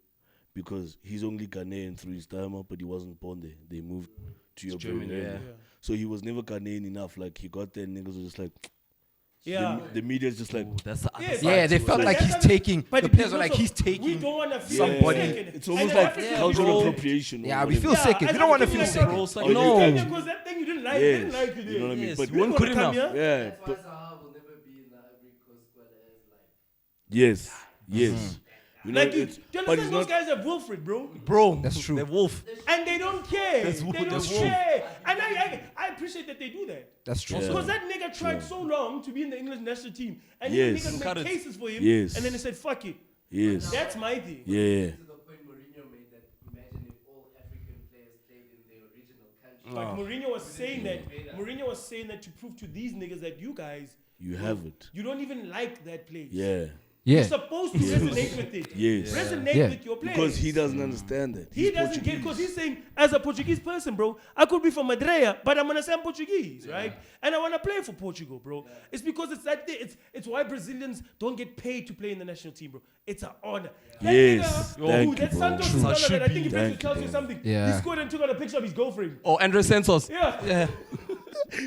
[SPEAKER 1] because he's only Ghanaian through his time up, but he wasn't born there. They moved to your
[SPEAKER 5] Germany,
[SPEAKER 1] very
[SPEAKER 5] yeah.
[SPEAKER 1] early. So he was never Ghanaian enough. Like he got there and niggas were just like
[SPEAKER 2] Yeah.
[SPEAKER 1] the media's just like
[SPEAKER 5] Ooh, that's the
[SPEAKER 2] Yeah,
[SPEAKER 5] other
[SPEAKER 3] Yeah,
[SPEAKER 5] side
[SPEAKER 3] they
[SPEAKER 5] to
[SPEAKER 3] felt
[SPEAKER 5] it.
[SPEAKER 3] like he's taking.
[SPEAKER 2] But
[SPEAKER 3] The players were
[SPEAKER 2] because
[SPEAKER 3] like he's
[SPEAKER 2] of- We
[SPEAKER 3] taking.
[SPEAKER 2] don't want to feel
[SPEAKER 3] somebody.
[SPEAKER 2] second.
[SPEAKER 1] it's almost
[SPEAKER 2] And
[SPEAKER 1] like
[SPEAKER 2] African
[SPEAKER 1] cultural
[SPEAKER 2] people-
[SPEAKER 1] appropriation. or
[SPEAKER 3] Yeah, we
[SPEAKER 1] whatever.
[SPEAKER 3] feel
[SPEAKER 2] Yeah,
[SPEAKER 3] second.
[SPEAKER 2] as
[SPEAKER 3] We don't want to
[SPEAKER 2] African
[SPEAKER 3] feel
[SPEAKER 2] people,
[SPEAKER 3] second.
[SPEAKER 5] Bro, it's like,
[SPEAKER 1] Oh, you
[SPEAKER 5] no.
[SPEAKER 1] can-
[SPEAKER 2] Because that thing you didn't like,
[SPEAKER 1] Yes,
[SPEAKER 2] didn't like it.
[SPEAKER 1] you know what I mean?
[SPEAKER 5] Yes,
[SPEAKER 1] But
[SPEAKER 5] you weren't good enough.
[SPEAKER 1] yeah,
[SPEAKER 6] That's why
[SPEAKER 1] but
[SPEAKER 6] Zaha will never be in the Ivory Coast squad as like.
[SPEAKER 1] yes. You know,
[SPEAKER 2] Like, do you
[SPEAKER 1] it's- but
[SPEAKER 2] understand
[SPEAKER 1] it's
[SPEAKER 2] those
[SPEAKER 1] not.
[SPEAKER 2] guys are Wilfred, bro?
[SPEAKER 5] Bro,
[SPEAKER 3] That's true.
[SPEAKER 5] They're wolf.
[SPEAKER 2] And they don't care.
[SPEAKER 5] That's
[SPEAKER 2] They
[SPEAKER 5] wolf.
[SPEAKER 2] don't
[SPEAKER 5] That's wolf.
[SPEAKER 2] care. And I appreciate that they do that.
[SPEAKER 3] That's true.
[SPEAKER 1] Yeah.
[SPEAKER 2] Because that nigga tried so long to be in the English national team. And
[SPEAKER 1] Yes.
[SPEAKER 2] then
[SPEAKER 5] Cut
[SPEAKER 2] niggas
[SPEAKER 5] it.
[SPEAKER 2] made cases for him.
[SPEAKER 1] Yes.
[SPEAKER 2] And then they said, fuck it.
[SPEAKER 1] Yes.
[SPEAKER 2] That's my thing.
[SPEAKER 1] Yeah.
[SPEAKER 6] To the point Mourinho made that imagine if all African players played in their original country.
[SPEAKER 2] Like Mourinho was saying that to prove to these niggas that you guys,
[SPEAKER 1] You have it.
[SPEAKER 2] you don't even like that place.
[SPEAKER 1] Yeah.
[SPEAKER 2] You're
[SPEAKER 3] Yeah.
[SPEAKER 2] supposed to resonate with it.
[SPEAKER 1] Yes.
[SPEAKER 2] Resonate
[SPEAKER 3] Yeah.
[SPEAKER 2] with your players.
[SPEAKER 1] Because he doesn't understand that.
[SPEAKER 2] He
[SPEAKER 1] He's
[SPEAKER 2] doesn't get
[SPEAKER 1] Portuguese.
[SPEAKER 2] because he's saying, as a Portuguese person, bro, I could be from Madeira, but I'm gonna say I'm Portuguese, right? And I wanna play for Portugal, bro. It's because it's that thing. It's why Brazilians don't get paid to play in the national team, bro. It's an honor. That
[SPEAKER 1] Yes.
[SPEAKER 2] nigga,
[SPEAKER 1] Thank you,
[SPEAKER 2] that
[SPEAKER 1] bro.
[SPEAKER 2] Santos
[SPEAKER 1] True.
[SPEAKER 2] fella
[SPEAKER 5] Should
[SPEAKER 2] that I think he
[SPEAKER 5] be.
[SPEAKER 2] plays with
[SPEAKER 1] Thank you,
[SPEAKER 2] Chelsea or
[SPEAKER 1] bro.
[SPEAKER 2] something.
[SPEAKER 3] Yeah.
[SPEAKER 2] He scored and took out a picture of his girlfriend.
[SPEAKER 5] Oh, Andre Santos.
[SPEAKER 2] Yeah.
[SPEAKER 5] Yeah.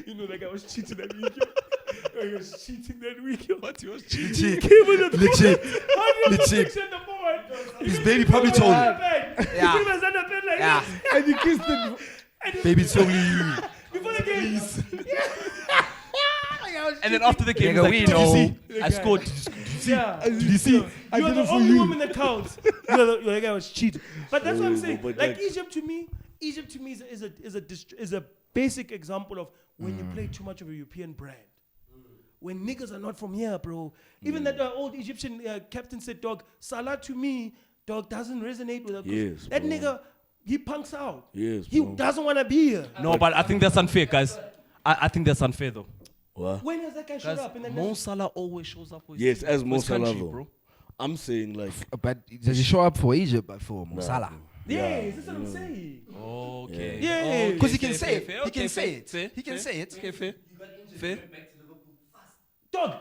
[SPEAKER 2] You know that guy was cheating that week. Yo. He was cheating that week. Yo.
[SPEAKER 5] What? He was
[SPEAKER 2] He came with a
[SPEAKER 3] Legit.
[SPEAKER 2] How do you
[SPEAKER 3] Legit.
[SPEAKER 2] picture the board?
[SPEAKER 3] His baby probably told him.
[SPEAKER 2] Yeah. He was on the bed like
[SPEAKER 3] Yeah.
[SPEAKER 2] this.
[SPEAKER 4] And you kissed him.
[SPEAKER 2] And
[SPEAKER 3] Baby, it's only you.
[SPEAKER 2] before the game.
[SPEAKER 5] And then after the game,
[SPEAKER 3] Nigga,
[SPEAKER 5] he's
[SPEAKER 3] we
[SPEAKER 5] like,
[SPEAKER 3] know.
[SPEAKER 5] "Did you see? I scored. Did you see?"
[SPEAKER 2] Yeah.
[SPEAKER 4] Did you see? I
[SPEAKER 2] You're
[SPEAKER 4] did
[SPEAKER 2] the
[SPEAKER 4] it for
[SPEAKER 2] only
[SPEAKER 4] you.
[SPEAKER 2] woman that counts. You're the guy was cheating. But that's what I'm
[SPEAKER 1] Oh,
[SPEAKER 2] saying.
[SPEAKER 1] but
[SPEAKER 2] Like
[SPEAKER 1] like-
[SPEAKER 2] Egypt to me is a basic example of when you play too much of a European brand. When niggas are not from here, bro. Even that old Egyptian captain said, dog, Salah to me, dog, doesn't resonate with us.
[SPEAKER 1] Yes,
[SPEAKER 2] That
[SPEAKER 1] bro.
[SPEAKER 2] nigga, he punks out.
[SPEAKER 1] Yes,
[SPEAKER 2] He
[SPEAKER 1] bro.
[SPEAKER 2] doesn't want to be here.
[SPEAKER 5] No, but I think that's unfair, guys. I think that's unfair though.
[SPEAKER 1] What?
[SPEAKER 2] When has that guy showed
[SPEAKER 5] Guys,
[SPEAKER 2] up? And then
[SPEAKER 5] Mo Salah always shows up for his
[SPEAKER 1] Yes,
[SPEAKER 5] team,
[SPEAKER 1] as
[SPEAKER 5] for
[SPEAKER 1] Mo
[SPEAKER 5] his
[SPEAKER 1] Salah,
[SPEAKER 5] country,
[SPEAKER 1] though.
[SPEAKER 5] bro.
[SPEAKER 1] I'm saying like,
[SPEAKER 3] But does he show up for Egypt before Mo Salah?
[SPEAKER 2] yes, that's what I'm saying.
[SPEAKER 5] Okay.
[SPEAKER 2] Yeah.
[SPEAKER 5] Okay,
[SPEAKER 3] Because he can
[SPEAKER 5] fair,
[SPEAKER 3] say
[SPEAKER 5] fair,
[SPEAKER 3] it.
[SPEAKER 5] fair.
[SPEAKER 3] He
[SPEAKER 5] Okay,
[SPEAKER 3] can say
[SPEAKER 5] fair,
[SPEAKER 3] it.
[SPEAKER 5] fair,
[SPEAKER 3] He can
[SPEAKER 5] fair.
[SPEAKER 3] say it.
[SPEAKER 5] Okay, fair. Fair.
[SPEAKER 2] Dog.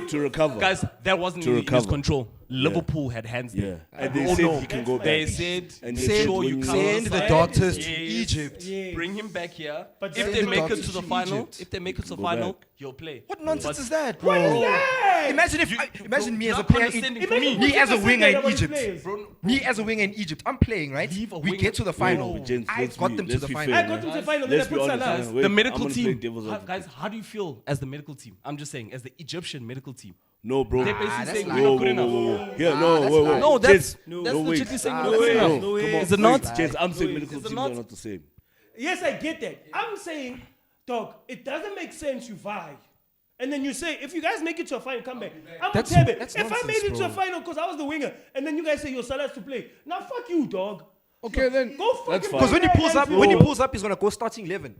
[SPEAKER 1] to recover.
[SPEAKER 5] Guys, that wasn't
[SPEAKER 1] To
[SPEAKER 5] in his
[SPEAKER 1] recover.
[SPEAKER 5] control. Liverpool had hands
[SPEAKER 1] Yeah.
[SPEAKER 5] there.
[SPEAKER 1] And
[SPEAKER 5] We
[SPEAKER 1] they
[SPEAKER 5] all
[SPEAKER 1] said
[SPEAKER 5] know.
[SPEAKER 1] he can go
[SPEAKER 5] They
[SPEAKER 1] back.
[SPEAKER 5] said,
[SPEAKER 1] And
[SPEAKER 5] make
[SPEAKER 1] they said
[SPEAKER 5] sure you
[SPEAKER 1] when
[SPEAKER 5] come
[SPEAKER 1] you-
[SPEAKER 3] Send the
[SPEAKER 5] outside.
[SPEAKER 3] doctors to
[SPEAKER 5] Yes.
[SPEAKER 3] Egypt.
[SPEAKER 2] Yes.
[SPEAKER 5] Bring him back here.
[SPEAKER 2] But
[SPEAKER 5] If
[SPEAKER 2] send
[SPEAKER 5] they
[SPEAKER 2] the
[SPEAKER 5] make it
[SPEAKER 3] doctors
[SPEAKER 5] to the
[SPEAKER 3] to
[SPEAKER 5] final,
[SPEAKER 3] Egypt.
[SPEAKER 5] if they make it to the
[SPEAKER 1] Go
[SPEAKER 5] final,
[SPEAKER 1] back.
[SPEAKER 5] he'll play.
[SPEAKER 3] What nonsense is that,
[SPEAKER 2] What is
[SPEAKER 3] bro?
[SPEAKER 2] that?
[SPEAKER 3] Imagine if imagine me as a
[SPEAKER 5] Not
[SPEAKER 3] player
[SPEAKER 5] condescending
[SPEAKER 3] in
[SPEAKER 5] for me.
[SPEAKER 3] me as a winger in
[SPEAKER 2] Egypt.
[SPEAKER 3] Egypt.
[SPEAKER 5] Bro,
[SPEAKER 3] Me as a winger in Egypt, I'm playing, right?
[SPEAKER 5] Leave a
[SPEAKER 3] We
[SPEAKER 5] winger.
[SPEAKER 3] get to the final.
[SPEAKER 1] Wait, gents,
[SPEAKER 3] I
[SPEAKER 1] let's
[SPEAKER 3] got
[SPEAKER 1] be-
[SPEAKER 3] them to
[SPEAKER 1] let's
[SPEAKER 3] the
[SPEAKER 1] be
[SPEAKER 3] final.
[SPEAKER 1] fair,
[SPEAKER 2] I got to the final, then I
[SPEAKER 1] Let's be
[SPEAKER 2] put
[SPEAKER 1] honest.
[SPEAKER 2] Salah.
[SPEAKER 1] man. Wait,
[SPEAKER 5] the
[SPEAKER 1] I'm
[SPEAKER 5] medical
[SPEAKER 1] gonna play
[SPEAKER 5] team.
[SPEAKER 1] devil's advocate.
[SPEAKER 5] Guys, how do you feel as the medical team? I'm just saying, as the Egyptian medical team.
[SPEAKER 1] No, bro.
[SPEAKER 5] They're basically
[SPEAKER 3] that's
[SPEAKER 5] saying
[SPEAKER 3] like-
[SPEAKER 5] we're
[SPEAKER 1] Whoa,
[SPEAKER 5] not good
[SPEAKER 1] whoa,
[SPEAKER 5] enough.
[SPEAKER 1] whoa, whoa. Yeah,
[SPEAKER 3] Nah,
[SPEAKER 1] no,
[SPEAKER 3] that's
[SPEAKER 1] wait,
[SPEAKER 3] like-
[SPEAKER 1] wait.
[SPEAKER 5] No, that's
[SPEAKER 1] Gents,
[SPEAKER 5] that's
[SPEAKER 1] no, wait.
[SPEAKER 5] literally saying
[SPEAKER 3] Ah,
[SPEAKER 5] we're
[SPEAKER 3] no
[SPEAKER 5] not good
[SPEAKER 3] way.
[SPEAKER 5] enough.
[SPEAKER 2] No way.
[SPEAKER 5] Is it not?
[SPEAKER 1] Gents, I'm saying
[SPEAKER 3] No,
[SPEAKER 1] medical
[SPEAKER 5] is it
[SPEAKER 1] teams
[SPEAKER 5] not?
[SPEAKER 1] are not the same.
[SPEAKER 2] Yes, I get that. I'm saying, dog, it doesn't make sense you vibe. And then you say, if you guys make it to a final, come back. I'm
[SPEAKER 3] That's-
[SPEAKER 2] gonna tell you,
[SPEAKER 3] that's
[SPEAKER 2] if I
[SPEAKER 3] nonsense,
[SPEAKER 2] made it to a
[SPEAKER 3] bro.
[SPEAKER 2] final because I was the winger, and then you guys say your Salah has to play. Now fuck you, dog.
[SPEAKER 4] Okay, then.
[SPEAKER 2] Go fucking
[SPEAKER 1] That's fine.
[SPEAKER 3] Because when he pulls up, he's gonna go starting 11.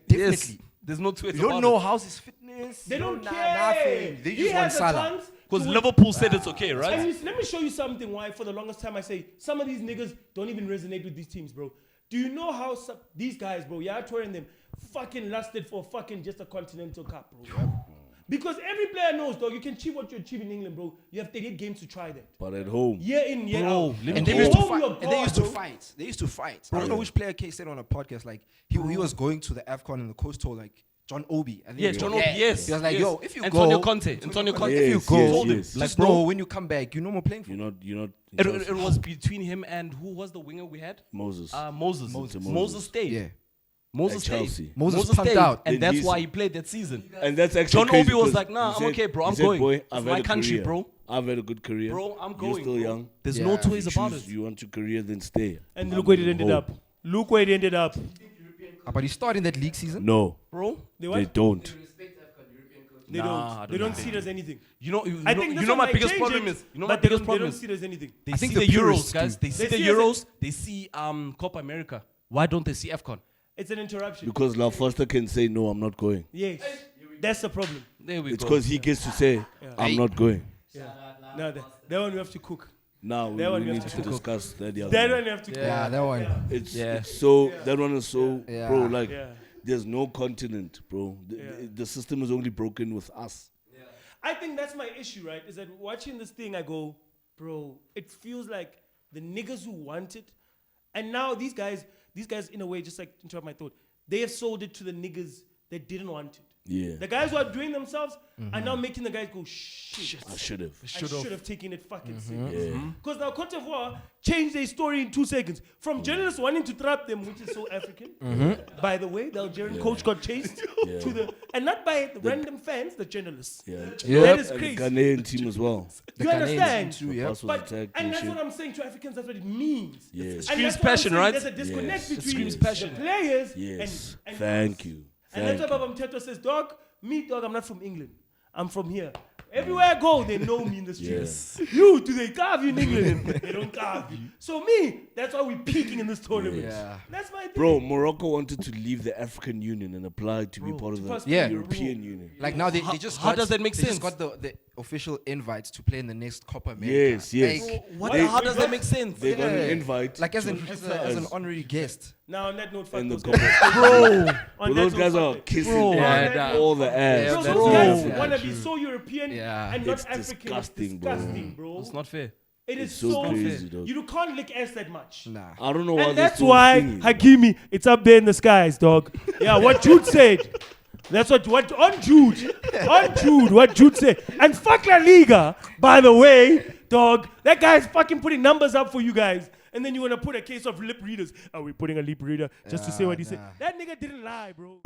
[SPEAKER 3] Definitely.
[SPEAKER 5] Yes. There's no twist
[SPEAKER 3] You don't
[SPEAKER 5] about
[SPEAKER 3] know
[SPEAKER 5] it.
[SPEAKER 3] how's his fitness.
[SPEAKER 2] They
[SPEAKER 3] you
[SPEAKER 2] don't
[SPEAKER 3] know
[SPEAKER 2] care.
[SPEAKER 3] Nothing. They
[SPEAKER 2] He
[SPEAKER 3] just want
[SPEAKER 2] has a
[SPEAKER 3] Salah.
[SPEAKER 2] chance.
[SPEAKER 5] Because
[SPEAKER 2] to win.
[SPEAKER 5] Liverpool said it's okay,
[SPEAKER 2] And
[SPEAKER 5] right?
[SPEAKER 2] let me show you something why for the longest time I say some of these niggas don't even resonate with these teams, bro. Do you know how these guys, bro, yeah, touring them, fucking lusted for fucking just a continental cup, bro? Because every player knows, dog, you can achieve what you achieve in England, bro. You have 38 games to try that.
[SPEAKER 1] But at home,
[SPEAKER 2] Year in, year
[SPEAKER 5] Bro,
[SPEAKER 2] out.
[SPEAKER 5] let
[SPEAKER 3] And
[SPEAKER 5] me
[SPEAKER 3] they
[SPEAKER 5] go.
[SPEAKER 3] used to
[SPEAKER 2] Home,
[SPEAKER 3] fight.
[SPEAKER 2] you're
[SPEAKER 3] And they used to
[SPEAKER 2] God, bro.
[SPEAKER 3] fight. They used to fight. I don't know which player said on a podcast, like, he was going to the Afcon and the coach told, like, John Obi. I think
[SPEAKER 5] Yes,
[SPEAKER 3] he
[SPEAKER 5] John
[SPEAKER 3] was-
[SPEAKER 5] Obi, yes.
[SPEAKER 3] He was like,
[SPEAKER 5] yes.
[SPEAKER 3] yo, if you
[SPEAKER 5] Antonio
[SPEAKER 3] go...
[SPEAKER 5] Conte. Antonio Conte.
[SPEAKER 1] Yes,
[SPEAKER 3] If you go,
[SPEAKER 1] yes,
[SPEAKER 5] told him,
[SPEAKER 1] yes.
[SPEAKER 5] like,
[SPEAKER 3] just
[SPEAKER 5] bro,
[SPEAKER 3] know when you come back, you know more playing for.
[SPEAKER 1] you're not.
[SPEAKER 5] it was between him and who was the winger we had?
[SPEAKER 1] Moses.
[SPEAKER 5] Moses.
[SPEAKER 1] Moses.
[SPEAKER 5] Moses stayed.
[SPEAKER 3] Yeah.
[SPEAKER 5] Moses
[SPEAKER 1] At
[SPEAKER 5] stayed.
[SPEAKER 1] Chelsea.
[SPEAKER 3] Moses pumped
[SPEAKER 5] stayed,
[SPEAKER 3] out.
[SPEAKER 5] and
[SPEAKER 1] Then
[SPEAKER 5] that's
[SPEAKER 1] he's-
[SPEAKER 5] why he played that season.
[SPEAKER 1] And that's actually
[SPEAKER 5] John
[SPEAKER 1] crazy
[SPEAKER 5] Obi was
[SPEAKER 1] because
[SPEAKER 5] like, nah,
[SPEAKER 1] he
[SPEAKER 5] I'm
[SPEAKER 1] said-
[SPEAKER 5] okay, bro,
[SPEAKER 1] he
[SPEAKER 5] I'm
[SPEAKER 1] said,
[SPEAKER 5] going.
[SPEAKER 1] Boy,
[SPEAKER 5] It's
[SPEAKER 1] I've
[SPEAKER 5] my
[SPEAKER 1] had a
[SPEAKER 5] country,
[SPEAKER 1] career.
[SPEAKER 5] bro.
[SPEAKER 1] I've had a good career.
[SPEAKER 5] Bro, I'm
[SPEAKER 1] You're
[SPEAKER 5] going.
[SPEAKER 1] still
[SPEAKER 5] bro.
[SPEAKER 1] young.
[SPEAKER 5] There's
[SPEAKER 3] Yeah.
[SPEAKER 5] no
[SPEAKER 3] If
[SPEAKER 5] two ways
[SPEAKER 1] If
[SPEAKER 5] about
[SPEAKER 1] you
[SPEAKER 5] it.
[SPEAKER 1] choose- you want your career, then stay.
[SPEAKER 2] And
[SPEAKER 1] I'm
[SPEAKER 2] look where it
[SPEAKER 1] going
[SPEAKER 2] ended
[SPEAKER 1] home.
[SPEAKER 2] up. Look where it ended up.
[SPEAKER 3] But he started in that league season.
[SPEAKER 1] No,
[SPEAKER 5] Bro,
[SPEAKER 2] They
[SPEAKER 1] they
[SPEAKER 2] what?
[SPEAKER 1] don't.
[SPEAKER 6] Respect Afcon European coaches.
[SPEAKER 2] They
[SPEAKER 5] Nah, I
[SPEAKER 2] don't.
[SPEAKER 5] don't
[SPEAKER 2] They don't
[SPEAKER 5] think
[SPEAKER 2] see
[SPEAKER 5] they
[SPEAKER 2] it as anything.
[SPEAKER 5] you know,
[SPEAKER 2] I think this one
[SPEAKER 5] my
[SPEAKER 2] might
[SPEAKER 5] biggest
[SPEAKER 2] change
[SPEAKER 5] problem
[SPEAKER 2] it,
[SPEAKER 5] is, you know,
[SPEAKER 2] but
[SPEAKER 5] my
[SPEAKER 2] they
[SPEAKER 5] biggest
[SPEAKER 2] don't
[SPEAKER 5] problem
[SPEAKER 2] see
[SPEAKER 5] is,
[SPEAKER 2] it as anything.
[SPEAKER 5] they
[SPEAKER 3] I
[SPEAKER 5] see
[SPEAKER 3] think
[SPEAKER 5] the
[SPEAKER 3] the
[SPEAKER 5] Euros,
[SPEAKER 3] purists
[SPEAKER 5] guys.
[SPEAKER 3] do.
[SPEAKER 5] They see
[SPEAKER 2] They
[SPEAKER 5] the
[SPEAKER 2] see it as
[SPEAKER 5] Euros. They see Copa America. Why don't they see Afcon?
[SPEAKER 2] It's an interruption.
[SPEAKER 1] Because La Foster can say, no, I'm not going.
[SPEAKER 2] Yes. That's the problem.
[SPEAKER 5] There we
[SPEAKER 1] It's
[SPEAKER 5] go.
[SPEAKER 1] because he gets to say, I'm not going.
[SPEAKER 2] No, that one you have to cook.
[SPEAKER 1] Now
[SPEAKER 2] That one
[SPEAKER 1] we
[SPEAKER 2] you
[SPEAKER 1] need
[SPEAKER 2] have
[SPEAKER 1] to
[SPEAKER 2] to
[SPEAKER 1] discuss that. The other
[SPEAKER 2] That
[SPEAKER 1] one.
[SPEAKER 2] one you have to cook.
[SPEAKER 3] Yeah, that one.
[SPEAKER 1] It's so, that one is so,
[SPEAKER 3] Yeah.
[SPEAKER 1] bro, like,
[SPEAKER 2] Yeah.
[SPEAKER 1] there's no continent, bro.
[SPEAKER 2] Yeah.
[SPEAKER 1] The system is only broken with us.
[SPEAKER 2] I think that's my issue, right? Is that watching this thing, I go, bro, it feels like the niggas who want it, and now these guys in a way, just like interrupt my thought, they have sold it to the niggas that didn't want it.
[SPEAKER 1] Yeah.
[SPEAKER 2] The guys who are doing themselves are now making the guys go, shit.
[SPEAKER 1] I should have.
[SPEAKER 2] I should have taken it fucking serious.
[SPEAKER 1] Yeah.
[SPEAKER 2] Because now Cote d'Ivoire changed their story in 2 seconds. From journalists wanting to trap them, which is so African. By the way, the Algerian coach got chased to the, and not by the random fans, the journalists.
[SPEAKER 1] Yeah.
[SPEAKER 2] That is
[SPEAKER 1] And
[SPEAKER 2] crazy.
[SPEAKER 1] the Ghanaian team as well.
[SPEAKER 2] You understand?
[SPEAKER 3] Too, yeah.
[SPEAKER 1] Us was
[SPEAKER 2] But,
[SPEAKER 1] attacked
[SPEAKER 2] and that's
[SPEAKER 1] shit.
[SPEAKER 2] what I'm saying to Africans, that's what it means.
[SPEAKER 1] Yes.
[SPEAKER 2] And
[SPEAKER 5] Screams
[SPEAKER 2] that's what I'm
[SPEAKER 5] passion,
[SPEAKER 2] saying,
[SPEAKER 5] right?
[SPEAKER 2] There's a disconnect
[SPEAKER 1] Yes. It
[SPEAKER 2] between
[SPEAKER 5] screams
[SPEAKER 2] the
[SPEAKER 5] passion.
[SPEAKER 2] players
[SPEAKER 1] Yes.
[SPEAKER 2] and
[SPEAKER 1] Thank
[SPEAKER 2] us.
[SPEAKER 1] you.
[SPEAKER 2] And that's
[SPEAKER 1] Thank
[SPEAKER 2] why
[SPEAKER 1] you.
[SPEAKER 2] Baba Mteto says, dog, I'm not from England. I'm from here. Everywhere I go, they know me in the streets. You, do they carve you in England? They don't carve you. So me, that's why we're peaking in this tournament.
[SPEAKER 3] Yeah.
[SPEAKER 2] That's my thing.
[SPEAKER 1] Bro, Morocco wanted to leave the African Union and apply to be part of the
[SPEAKER 2] pass-
[SPEAKER 3] Yeah.
[SPEAKER 1] European Union.
[SPEAKER 3] Like now they just
[SPEAKER 5] how
[SPEAKER 3] got,
[SPEAKER 5] does that make
[SPEAKER 3] they
[SPEAKER 5] sense?
[SPEAKER 3] just got the official invites to play in the next Copa America.
[SPEAKER 1] Yes, yes.
[SPEAKER 3] Like,
[SPEAKER 5] How does that make sense?
[SPEAKER 1] They got an
[SPEAKER 3] Yeah.
[SPEAKER 1] invite.
[SPEAKER 3] like as
[SPEAKER 1] to-
[SPEAKER 3] an honorary guest.
[SPEAKER 2] Now on that note, fuck
[SPEAKER 1] in the
[SPEAKER 2] those
[SPEAKER 1] Copa.
[SPEAKER 2] guys.
[SPEAKER 1] Bro,
[SPEAKER 2] On that
[SPEAKER 1] those
[SPEAKER 2] note,
[SPEAKER 1] guys
[SPEAKER 2] fuck
[SPEAKER 1] are
[SPEAKER 2] them.
[SPEAKER 1] kissing
[SPEAKER 5] Bro.
[SPEAKER 1] all the ass.
[SPEAKER 2] Bro,
[SPEAKER 3] that's
[SPEAKER 2] those guys
[SPEAKER 3] true.
[SPEAKER 2] want to
[SPEAKER 3] Yeah,
[SPEAKER 2] be so European
[SPEAKER 3] Yeah.
[SPEAKER 2] and not
[SPEAKER 1] It's
[SPEAKER 2] African.
[SPEAKER 1] disgusting,
[SPEAKER 2] It's
[SPEAKER 1] bro.
[SPEAKER 2] disgusting, bro.
[SPEAKER 5] It's not fair.
[SPEAKER 2] It is
[SPEAKER 1] It's so crazy,
[SPEAKER 2] unfair.
[SPEAKER 1] dog.
[SPEAKER 2] You can't lick ass that much.
[SPEAKER 3] Nah.
[SPEAKER 1] I don't know why.
[SPEAKER 2] And
[SPEAKER 1] they're
[SPEAKER 2] that's
[SPEAKER 1] so
[SPEAKER 2] why
[SPEAKER 1] thingy.
[SPEAKER 2] Hakimi, it's up there in the skies, dog. Yeah, what Jude said. That's what on Jude, what Jude said. And fuck La Liga, by the way, dog. That guy's fucking putting numbers up for you guys. And then you want to put a case of lip readers. Are we putting a lip reader just to say what he said?
[SPEAKER 3] nah.
[SPEAKER 2] That nigga didn't lie, bro.